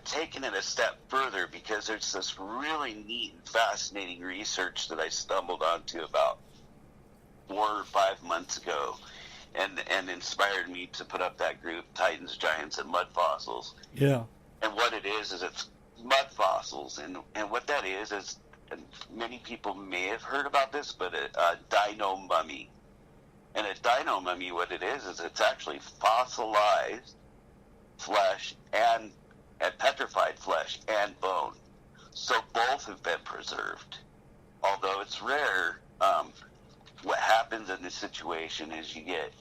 taken it a step further because there's this really neat and fascinating research that I stumbled onto about 4 or 5 months ago, and inspired me to put up that group, Titans, Giants, and Mud Fossils. Yeah. And what it is it's mud fossils, and what that is, and many people may have heard about this, but a dino mummy. And a dino mummy, what it is it's actually fossilized flesh and petrified flesh and bone. So both have been preserved. Although it's rare, what happens in this situation is you get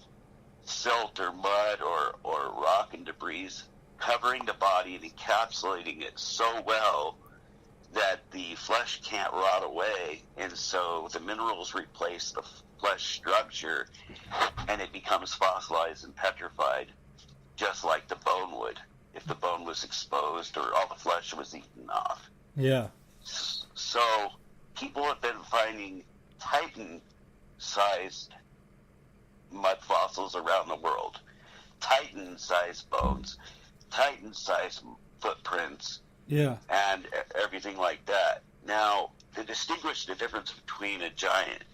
silt or mud or rock and debris covering the body and encapsulating it so well that the flesh can't rot away, and so the minerals replace the flesh structure, and it becomes fossilized and petrified, just like the bone would if the bone was exposed or all the flesh was eaten off. Yeah. So people have been finding Titan-sized mud fossils around the world, Titan-sized bones, Titan-sized footprints, yeah, and everything like that. Now, to distinguish the difference between a giant,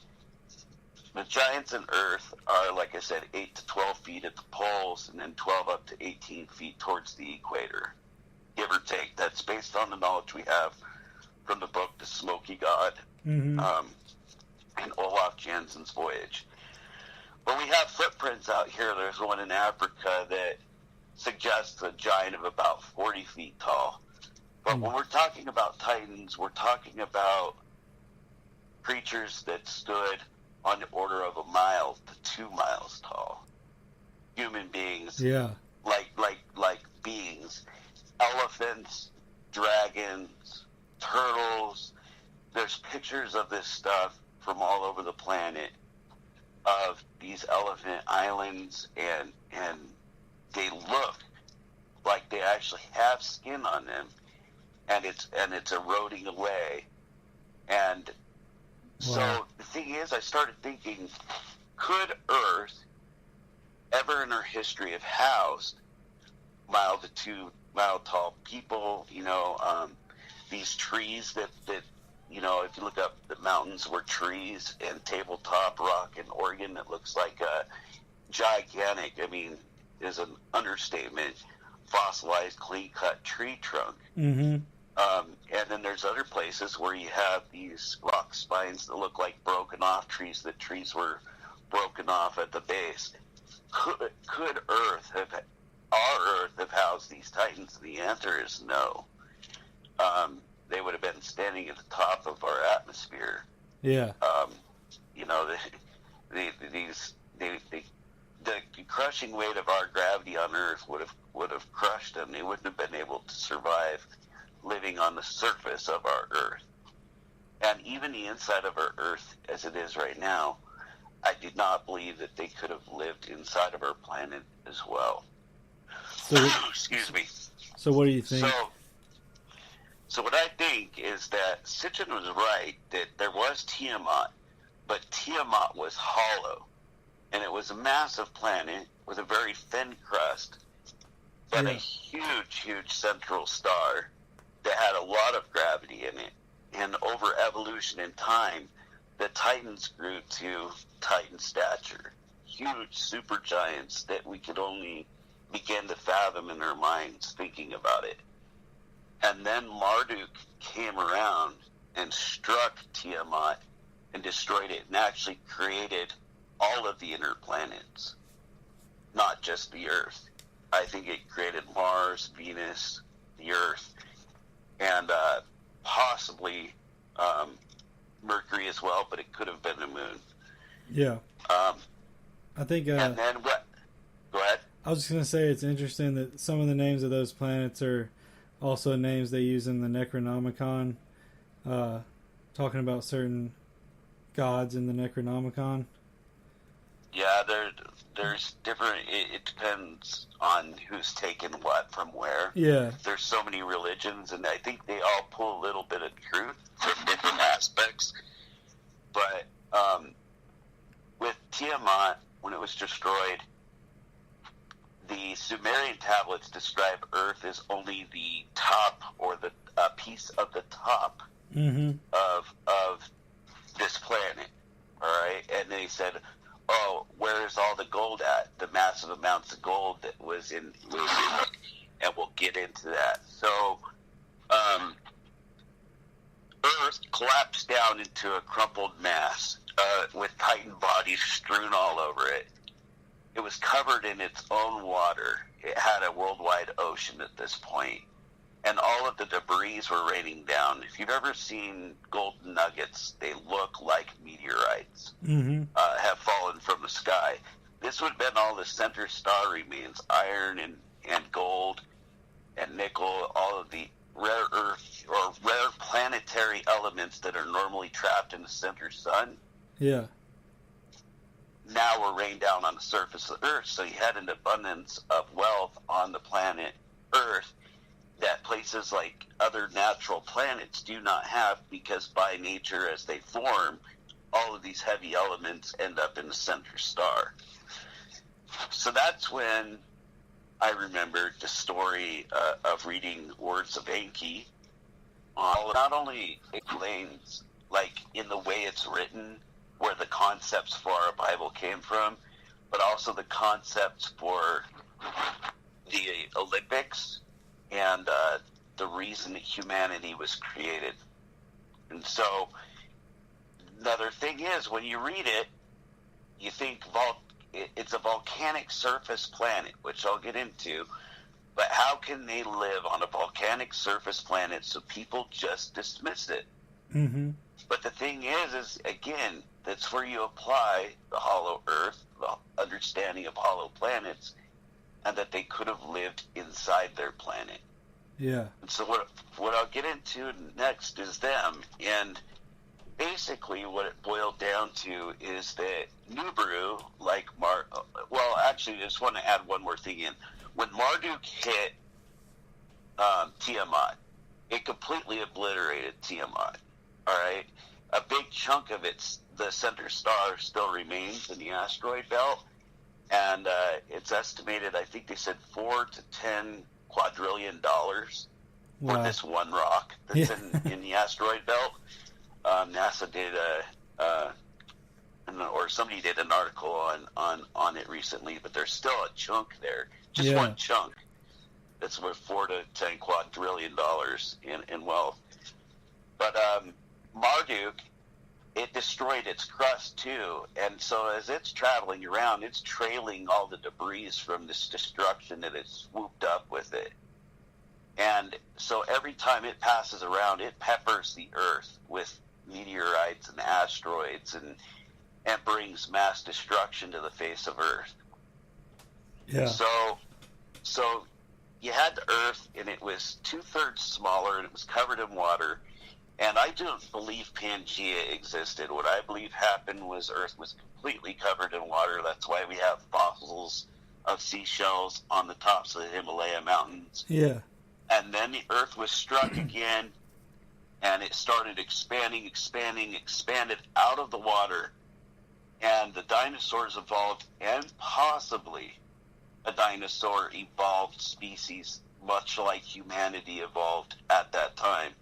the giants in Earth are, like I said, 8 to 12 feet at the poles, and then 12 up to 18 feet towards the equator, give or take. That's based on the knowledge we have from the book The Smoky God, mm-hmm. And Olaf Jansen's voyage. But we have footprints out here. There's one in Africa that suggests a giant of about 40 feet tall. But when we're talking about Titans, we're talking about creatures that stood on the order of 1 mile to 2 miles tall. Human beings, yeah, like beings, elephants, dragons, turtles. There's pictures of this stuff from all over the planet of these elephant islands, and they look like they actually have skin on them, and it's eroding away. And so the thing is, I started thinking, could Earth ever in her history have housed 1 mile to 2 mile tall people? These trees that if you look up, the mountains were trees, and tabletop rock in Oregon that looks like a gigantic, is an understatement, fossilized, clean-cut tree trunk. Mm-hmm. And then there's other places where you have these rock spines that look like broken off trees, that trees were broken off at the base. Could our Earth have housed these Titans? The answer is no. They would have been standing at the top of our atmosphere. Yeah. The crushing weight of our gravity on Earth would have crushed them. They wouldn't have been able to survive living on the surface of our Earth. And even the inside of our Earth, as it is right now, I do not believe that they could have lived inside of our planet as well. So, excuse me. So what do you think? So what I think is that Sitchin was right, that there was Tiamat, but Tiamat was hollow. And it was a massive planet with a very thin crust, but a huge, huge central star that had a lot of gravity in it. And over evolution and time, the Titans grew to Titan stature. Huge supergiants that we could only begin to fathom in our minds thinking about it. And then Marduk came around and struck Tiamat and destroyed it, and actually created all of the inner planets, not just the Earth. I think it created Mars, Venus, the Earth, and possibly Mercury as well, but it could have been the moon. Yeah. I think... and then what? Go ahead. I was just going to say, it's interesting that some of the names of those planets are also names they use in the Necronomicon, talking about certain gods in the Necronomicon. Yeah, there's different... It depends on who's taken what from where. Yeah. There's so many religions, and I think they all pull a little bit of truth from different aspects. But with Tiamat, when it was destroyed, the Sumerian tablets describe Earth as only the top, or the piece of the top of this planet. All right, and they said, "Oh, where's all the gold at? The massive amounts of gold that was in," and we'll get into that. So, Earth collapsed down into a crumpled mass with Titan bodies strewn all over it. It was covered in its own water. It had a worldwide ocean at this point, and all of the debris were raining down. If you've ever seen golden nuggets, they look like meteorites have fallen from the sky. This would have been all the center star remains, iron and gold and nickel, all of the rare earth or rare planetary elements that are normally trapped in the center sun. Yeah. Now were rained down on the surface of the Earth. So you had an abundance of wealth on the planet Earth that places like other natural planets do not have, because by nature, as they form, all of these heavy elements end up in the center star. So that's when I remembered the story of reading Words of Enki. Not only explains, like in the way it's written, where the concepts for our Bible came from, but also the concepts for the Olympics and the reason that humanity was created. And so another thing is, when you read it, you think it's a volcanic surface planet, which I'll get into, but how can they live on a volcanic surface planet so people just dismiss it? But the thing is again, that's where you apply the hollow earth, the understanding of hollow planets, and that they could have lived inside their planet. Yeah. And so what I'll get into next is them. And basically what it boiled down to is that Nibiru, like actually, I just want to add one more thing in. When Marduk hit Tiamat, it completely obliterated Tiamat. All right? A big chunk of the center star still remains in the asteroid belt, and it's estimated, I think they said $4 to $10 quadrillion for this one rock that's in the asteroid belt. NASA did or somebody did an article on it recently, but there's still a chunk there, just one chunk that's worth $4 to $10 quadrillion in wealth. But Marduk, it destroyed its crust too, and so as it's traveling around, it's trailing all the debris from this destruction that it swooped up with it. And so every time it passes around, it peppers the earth with meteorites and asteroids and brings mass destruction to the face of Earth. Yeah. So you had the Earth, and it was 2/3 smaller, and it was covered in water. And I don't believe Pangea existed. What I believe happened was Earth was completely covered in water. That's why we have fossils of seashells on the tops of the Himalaya mountains. Yeah. And then the Earth was struck again, and it started expanded out of the water. And the dinosaurs evolved, and possibly a dinosaur evolved species much like humanity evolved at that time.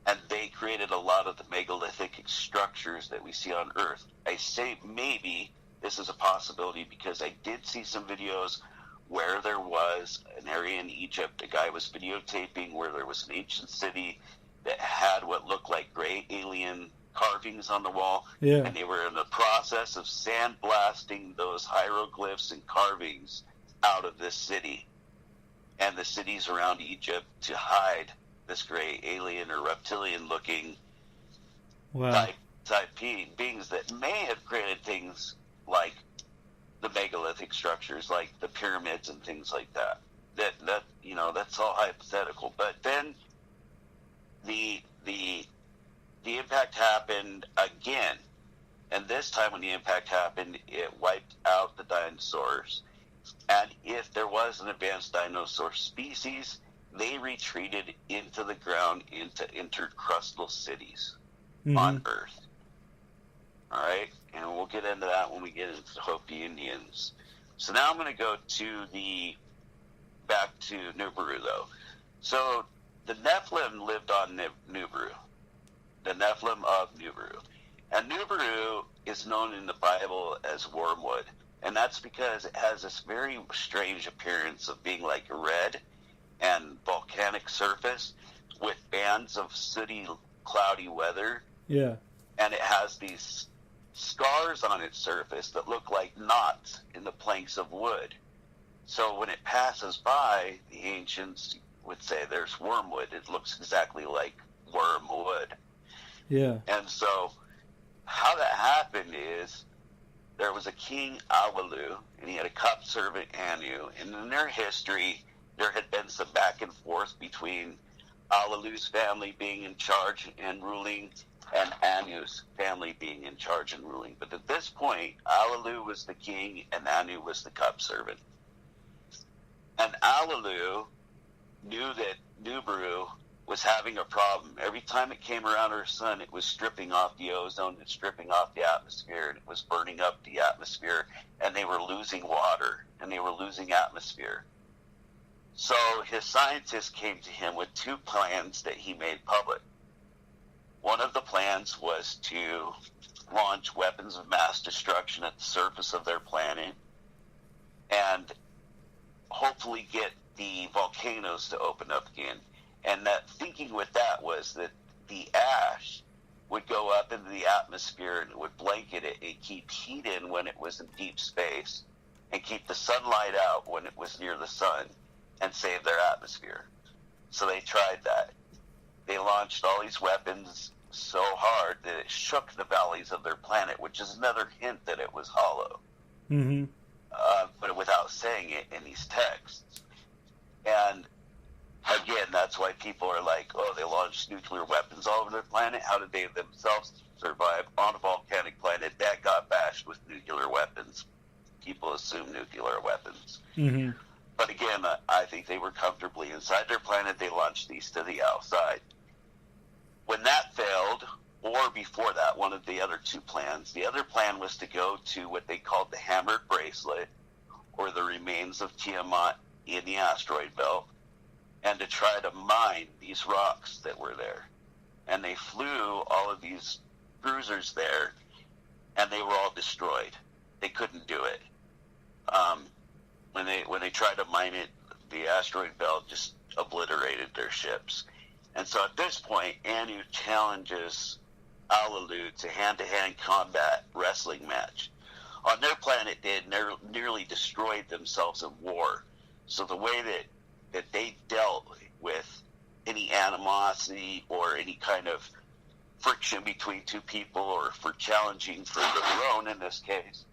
And they created a lot of the megalithic structures that we see on Earth. I say maybe this is a possibility because I did see some videos where there was an area in Egypt, a guy was videotaping where there was an ancient city that had what looked like gray alien carvings on the wall. Yeah. And they were in the process of sandblasting those hieroglyphs and carvings out of this city and the cities around Egypt to hide this gray alien or reptilian looking type beings that may have created things like the megalithic structures, like the pyramids and things like that. That that's all hypothetical. But then the impact happened again, and this time when the impact happened, it wiped out the dinosaurs. And if there was an advanced dinosaur species, they retreated into the ground, into intercrustal cities on Earth. All right? And we'll get into that when we get into the Hopi Indians. So now I'm going to go back to Nibiru, though. So the Nephilim lived on Nibiru, the Nephilim of Nibiru. And Nibiru is known in the Bible as wormwood. And that's because it has this very strange appearance of being like a red and volcanic surface with bands of sooty, cloudy weather. Yeah. And it has these scars on its surface that look like knots in the planks of wood. So when it passes by, the ancients would say there's wormwood. It looks exactly like wormwood. Yeah. And so how that happened is there was a king, Awalu, and he had a cup servant, Anu. And in their history, there had been some back and forth between Awalu's family being in charge and ruling and Anu's family being in charge and ruling. But at this point, Awalu was the king and Anu was the cup servant. And Awalu knew that Nibiru was having a problem. Every time it came around her sun, it was stripping off the ozone and stripping off the atmosphere, and it was burning up the atmosphere, and they were losing water, and they were losing atmosphere. So his scientists came to him with two plans that he made public. One of the plans was to launch weapons of mass destruction at the surface of their planet and hopefully get the volcanoes to open up again. And that thinking with that was that the ash would go up into the atmosphere and it would blanket it and keep heat in when it was in deep space and keep the sunlight out when it was near the sun and save their atmosphere. So they tried that. They launched all these weapons so hard that it shook the valleys of their planet, which is another hint that it was hollow. Mm-hmm. But without saying it in these texts. And again, that's why people are like, oh, they launched nuclear weapons all over their planet. How did they themselves survive on a volcanic planet that got bashed with nuclear weapons? People assume nuclear weapons. Mm-hmm. But again, I think they were comfortably inside their planet. They launched these to the outside. When that failed, or before that, one of the other two plans, the other plan was to go to what they called the Hammered Bracelet, or the remains of Tiamat in the asteroid belt, and to try to mine these rocks that were there. And they flew all of these cruisers there, and they were all destroyed. They couldn't do it. When they tried to mine it, the asteroid belt just obliterated their ships. And so at this point, Anu challenges Awalu to hand-to-hand combat wrestling match. On their planet, they had nearly destroyed themselves in war. So the way that they dealt with any animosity or any kind of friction between two people, or for challenging for the throne in this case,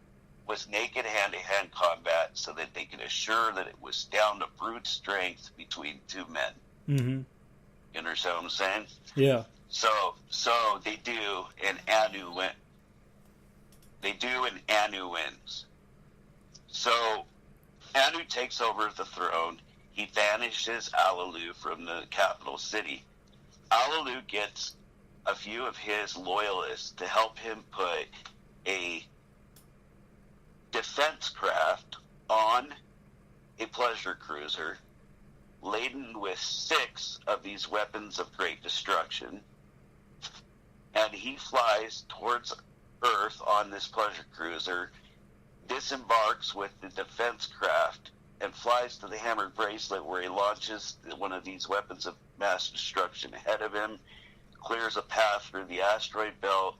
was naked hand-to-hand combat so that they could assure that it was down to brute strength between two men. Mm-hmm. You understand what I'm saying? Yeah. So they do, and Anu went. They do, and Anu wins. So Anu takes over the throne. He banishes Awalu from the capital city. Awalu gets a few of his loyalists to help him put a defense craft on a pleasure cruiser laden with 6 of these weapons of great destruction. And he flies towards Earth on this pleasure cruiser, disembarks with the defense craft, and flies to the Hammered Bracelet, where he launches one of these weapons of mass destruction ahead of him, clears a path through the asteroid belt,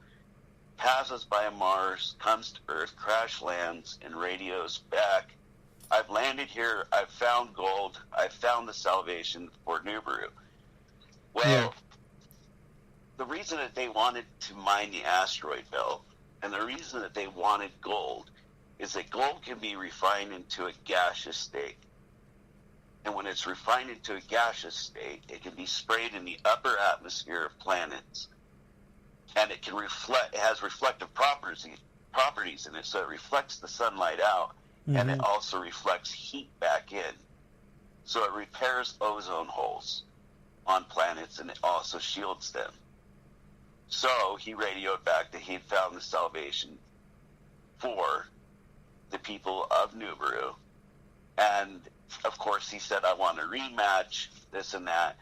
passes by Mars, comes to Earth, crash lands, and radios back. I've landed here. I've found gold. I've found the salvation for Nibiru. Well, Yeah. The reason that they wanted to mine the asteroid belt, and the reason that they wanted gold, is that gold can be refined into a gaseous state. And when it's refined into a gaseous state, it can be sprayed in the upper atmosphere of planets. And it can reflect, it has reflective properties in it, so it reflects the sunlight out, and it also reflects heat back in. So it repairs ozone holes on planets, and it also shields them. So he radioed back that he'd found the salvation for the people of Nibiru. And, of course, he said, I want a rematch, this and that.